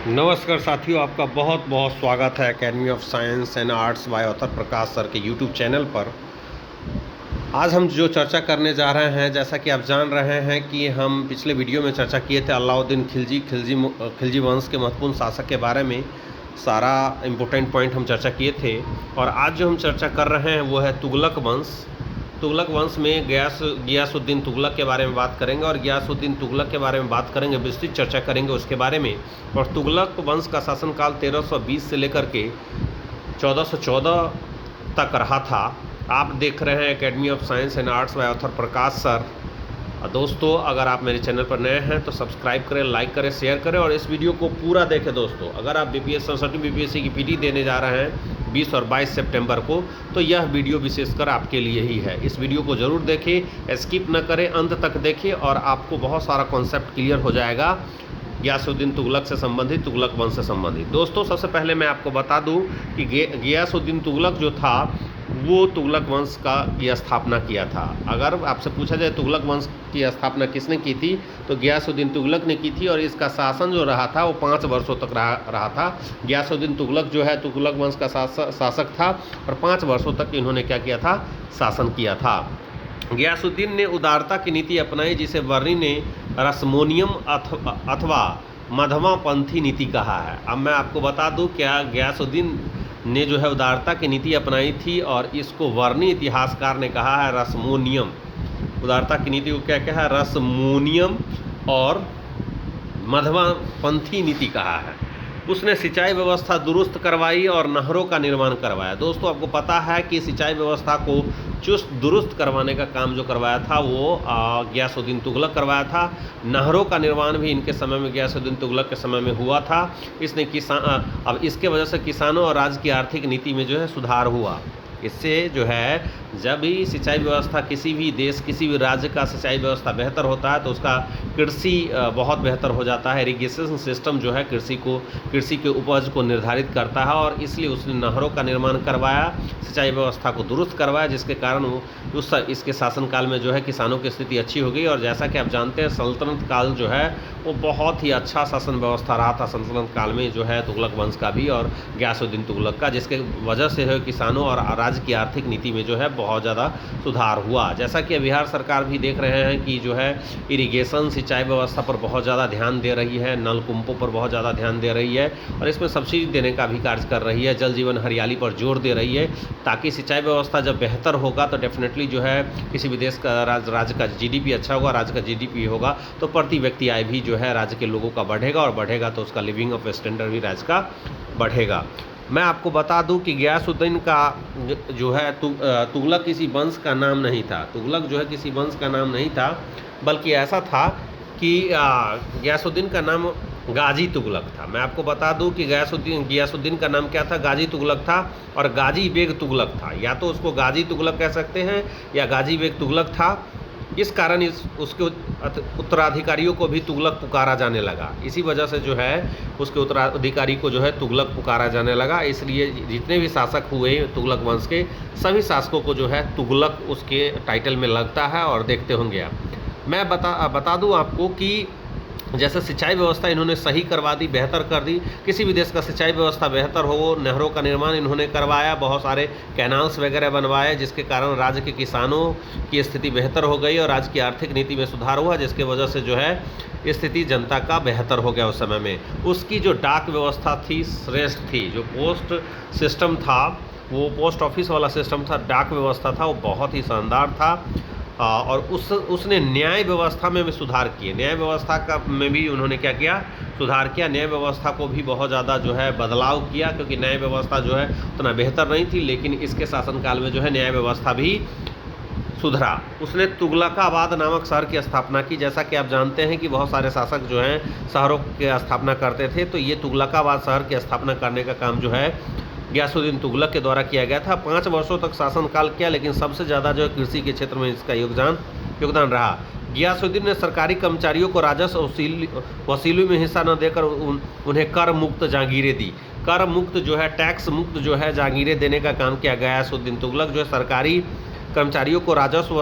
नमस्कार साथियों, आपका बहुत बहुत स्वागत है academy of science and arts by author Prakash sir के यूट्यूब चैनल पर। आज हम जो चर्चा करने जा रहे हैं, जैसा कि आप जान रहे हैं कि हम पिछले वीडियो में चर्चा किए थे अलाउद्दीन खिलजी वंश के महत्वपूर्ण शासक के बारे में। सारा इम्पोर्टेंट पॉइंट हम चर्चा किए थे और आज जो हम चर्चा कर रहे हैं वो है तुगलक वंश। तुगलक वंश में गियासुद्दीन तुगलक के बारे में बात करेंगे और गियासुद्दीन तुगलक के बारे में बात करेंगे, विस्तृत चर्चा करेंगे उसके बारे में। और तुगलक वंश का शासनकाल 1320 से लेकर के 1414 तक रहा था। आप देख रहे हैं academy of science and arts by author Prakash sir. दोस्तों, अगर आप मेरे चैनल पर नए हैं तो सब्सक्राइब करें, लाइक करें, शेयर करें और इस वीडियो को पूरा देखें। दोस्तों, अगर आप बीपीएससी की पीटी देने जा रहे हैं 20 और 22 सितंबर को, तो यह वीडियो विशेषकर आपके लिए ही है। इस वीडियो को ज़रूर देखें, स्किप न करें, अंत तक देखें और आपको बहुत सारा कॉन्सेप्ट क्लियर हो जाएगा गियासुद्दीन तुगलक से संबंधित, तुगलक वंश से संबंधित। दोस्तों, सबसे पहले मैं आपको बता दूं कि गियासुद्दीन तुगलक जो था वो तुगलक वंश का की स्थापना किया था। अगर आपसे पूछा जाए तुगलक वंश की स्थापना किसने की थी, तो गियासुद्दीन तुगलक ने की थी और इसका शासन जो रहा था वो 5 वर्षों तक रहा था। गियासुद्दीन तुगलक जो है तुगलक वंश का शासक था और 5 वर्षों तक इन्होंने क्या किया था, शासन किया था। गियासुद्दीन ने उदारता की नीति अपनाई, जिसे वर्णी ने रसमोनियम अथवा मध्यमापंथी नीति कहा है। अब मैं आपको बता दूं, क्या गियासुद्दीन ने जो है उदारता की नीति अपनाई थी और इसको वर्णी इतिहासकार ने कहा है रसमोनियम। उदारता की नीति को क्या कहा है, रसमोनियम और मध्यमापंथी नीति कहा है। उसने सिंचाई व्यवस्था दुरुस्त करवाई और नहरों का निर्माण करवाया। दोस्तों, आपको पता है कि सिंचाई व्यवस्था को चुस्त दुरुस्त करवाने का काम जो करवाया था वो गियासुद्दीन तुगलक करवाया था। नहरों का निर्माण भी इनके समय में, गियासुद्दीन तुगलक के समय में हुआ था। इसने अब इसके वजह से किसानों और राज्य की आर्थिक नीति में जो है सुधार हुआ। इससे जो है, जब भी सिंचाई व्यवस्था किसी भी देश, किसी भी राज्य का सिंचाई व्यवस्था बेहतर होता है तो उसका कृषि बहुत बेहतर हो जाता है। इरिगेशन सिस्टम जो है कृषि के उपज को निर्धारित करता है और इसलिए उसने नहरों का निर्माण करवाया, सिंचाई व्यवस्था को दुरुस्त करवाया, जिसके कारण इसके शासनकाल में जो है किसानों की स्थिति अच्छी हो गई। और जैसा कि आप जानते हैं, सल्तनत काल जो है वो बहुत ही अच्छा शासन व्यवस्था रहा था सल्तनत काल में जो है तुगलक वंश का भी और गियासुद्दीन तुगलक का, जिसके वजह से है किसानों और राज्य की आर्थिक नीति में जो है बहुत ज़्यादा सुधार हुआ। जैसा कि बिहार सरकार भी देख रहे हैं कि जो है इरिगेशन, सिंचाई व्यवस्था पर बहुत ज़्यादा ध्यान दे रही है, नलकूपों पर बहुत ज़्यादा ध्यान दे रही है और इसमें सब्सिडी देने का भी कार्य कर रही है। जल जीवन हरियाली पर जोर दे रही है, ताकि सिंचाई व्यवस्था जब बेहतर होगा तो डेफिनेटली जो है किसी भी देश का राज्य का जीडीपी अच्छा होगा, राज्य का जीडीपी होगा तो प्रति व्यक्ति आय भी जो है राज्य के लोगों का बढ़ेगा और बढ़ेगा तो उसका लिविंग ऑफ स्टैंडर्ड भी राज्य का बढ़ेगा। मैं आपको बता दूं कि गियासुद्दीन का जो है तुगलक किसी वंश का नाम नहीं था। तुगलक जो है किसी वंश का नाम नहीं था, बल्कि ऐसा था कि गियासुद्दीन का नाम गाजी तुगलक था। मैं आपको बता दूं कि गियासुद्दीन का नाम क्या था, गाजी तुगलक था और गाजी बेग तुगलक था। या तो उसको गाजी तुगलक कह सकते हैं या गाजी बेग तुगलक था। इस कारण उसके उत्तराधिकारियों को भी तुगलक पुकारा जाने लगा। इसी वजह से जो है उसके उत्तराधिकारी को जो है तुगलक पुकारा जाने लगा। इसलिए जितने भी शासक हुए तुगलक वंश के, सभी शासकों को जो है तुगलक उसके टाइटल में लगता है और देखते होंगे आप। मैं बता दूं आपको कि जैसे सिंचाई व्यवस्था इन्होंने सही करवा दी, बेहतर कर दी। किसी भी देश का सिंचाई व्यवस्था बेहतर हो, नहरों का निर्माण इन्होंने करवाया, बहुत सारे कैनाल्स वगैरह बनवाए, जिसके कारण राज्य के किसानों की स्थिति बेहतर हो गई और राज्य की आर्थिक नीति में सुधार हुआ, जिसके वजह से जो है स्थिति जनता का बेहतर हो गया। उस समय में उसकी जो डाक व्यवस्था थी श्रेष्ठ थी। जो पोस्ट सिस्टम था, वो पोस्ट ऑफिस वाला सिस्टम था, डाक व्यवस्था था, वो बहुत ही शानदार था। और उसने न्याय व्यवस्था में भी सुधार किए। न्याय व्यवस्था का में भी उन्होंने क्या किया, सुधार किया। न्याय व्यवस्था को भी बहुत ज़्यादा जो है बदलाव किया, क्योंकि न्याय व्यवस्था जो है उतना बेहतर नहीं थी, लेकिन इसके शासनकाल में जो है न्याय व्यवस्था भी सुधरा। उसने तुगलकाबाद नामक शहर की स्थापना की। जैसा कि आप जानते हैं कि बहुत सारे शासक जो हैं शहरों की स्थापना करते थे, तो ये तुगलकाबाद शहर की स्थापना करने का काम जो है गियासुद्दीन तुगलक के द्वारा किया गया था। 5 वर्षों तक शासनकाल किया, लेकिन सबसे ज़्यादा जो है कृषि के क्षेत्र में इसका योगदान रहा। गियासुद्दीन ने सरकारी कर्मचारियों को राजस्व वसूली में हिस्सा न देकर उन्हें कर मुक्त जागीरें दी। कर मुक्त जो है, टैक्स मुक्त जो है जागीरें देने का काम किया। गियासुद्दीन तुगलक जो है सरकारी कर्मचारियों को राजस्व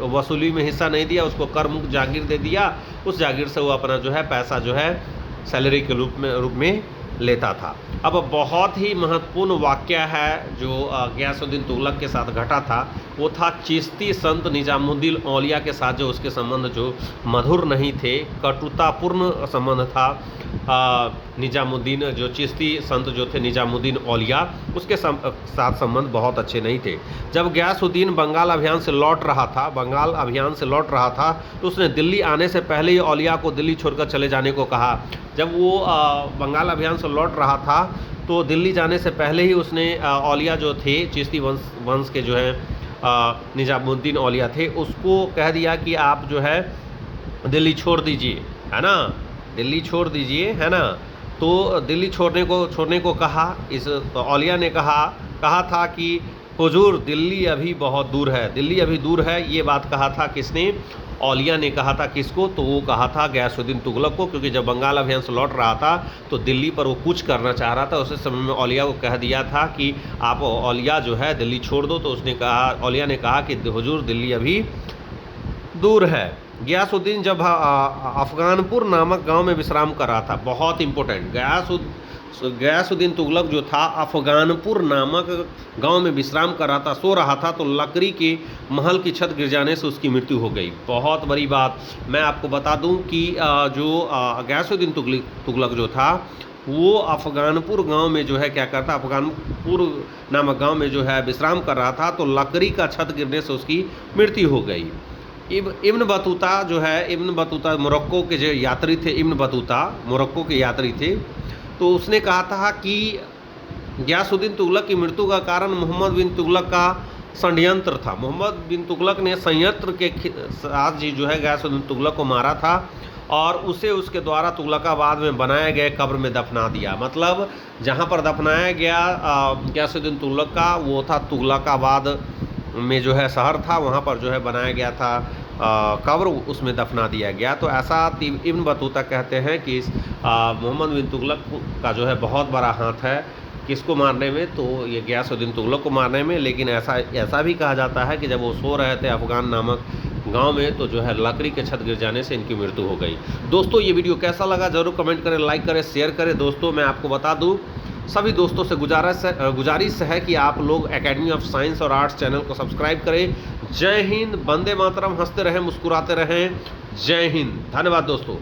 वसूली में हिस्सा नहीं दिया, उसको कर मुक्त जागीर दे दिया। उस जागीर से वो अपना जो है पैसा जो है सैलरी के रूप में लेता था। अब बहुत ही महत्वपूर्ण वाक़या है जो गियासुद्दीन तुगलक के साथ घटा था, वो था चिश्ती संत निजामुद्दीन औलिया के साथ जो उसके संबंध जो मधुर नहीं थे, कटुतापूर्ण संबंध था। निजामुद्दीन जो चिश्ती संत जो थे निजामुद्दीन औलिया, उसके साथ संबंध बहुत अच्छे नहीं थे। जब गियासुद्दीन बंगाल अभियान से लौट रहा था तो उसने दिल्ली आने से पहले ही औलिया को दिल्ली छोड़कर चले जाने को कहा। जब वो बंगाल अभियान से लौट रहा था तो दिल्ली जाने से पहले ही उसने औलिया जो थे चिश्ती वंश के जो है निजामुद्दीन औलिया थे, उसको कह दिया कि आप जो है दिल्ली छोड़ दीजिए, है ना, दिल्ली छोड़ दीजिए, है ना। तो दिल्ली छोड़ने को कहा। इस औलिया ने कहा था कि हुजूर दिल्ली अभी बहुत दूर है, दिल्ली अभी दूर है। ये बात कहा था किसने? औलिया ने कहा था। किसको? तो वो कहा था गियासुद्दीन तुगलक को, क्योंकि जब बंगाल अभियान से लौट रहा था तो दिल्ली पर वो कुछ करना चाह रहा था। उस समय में औलिया को कह दिया था कि आप औलिया जो है दिल्ली छोड़ दो। तो उसने कहा, औलिया ने कहा कि हुजूर दिल्ली अभी दूर है। गियासुद्दीन जब अफगानपुर नामक गांव में विश्राम कर रहा था, बहुत इंपॉर्टेंट, गियासुद्दीन तुगलक जो था अफगानपुर नामक गांव में विश्राम कर रहा था, सो रहा था, तो लकड़ी के महल की छत गिर जाने से उसकी मृत्यु हो गई। बहुत बड़ी बात मैं आपको बता दूं कि जो गियासुद्दीन तुगलक जो था वो अफगानपुर गांव में जो है क्या करता, अफगानपुर नामक गांव में जो है विश्राम कर रहा था, तो लकड़ी का छत गिरने से उसकी मृत्यु हो गई। इब्न बतूता जो है, इब्न बतूता मोरक्को के जो यात्री थे, इब्न बतूता मोरक्को के यात्री थे, तो उसने कहा था कि गियासुद्दीन तुगलक की मृत्यु का कारण मोहम्मद बिन तुगलक का षड्यंत्र था। मोहम्मद बिन तुगलक ने संयंत्र के साथ जी जो है गियासुद्दीन तुगलक को मारा था और उसे उसके द्वारा तुगलकाबाद में बनाए गए कब्र में दफना दिया। मतलब जहाँ पर दफनाया गया गियासुद्दीन तुगलक का, वो था तुगलकाबाद में जो है शहर था, वहाँ पर जो है बनाया गया था कब्र, उसमें दफना दिया गया। तो ऐसा इब्न बतूता कहते हैं कि मोहम्मद बिन तुगलक का जो है बहुत बड़ा हाथ है किसको मारने में, तो ये गियासुद्दीन तुगलक को मारने में। लेकिन ऐसा भी कहा जाता है कि जब वो सो रहे थे अफगान नामक गांव में, तो जो है लकड़ी के छत गिर जाने से इनकी मृत्यु हो गई। दोस्तों ये वीडियो कैसा लगा ज़रूर कमेंट करें, लाइक करें, शेयर करें। दोस्तों मैं आपको बता दूं, सभी दोस्तों से गुजारिश है कि आप लोग एकेडमी ऑफ साइंस और आर्ट्स चैनल को सब्सक्राइब करें। जय हिंद, वंदे मातरम, हंसते रहें, मुस्कुराते रहें। जय हिंद, धन्यवाद दोस्तों।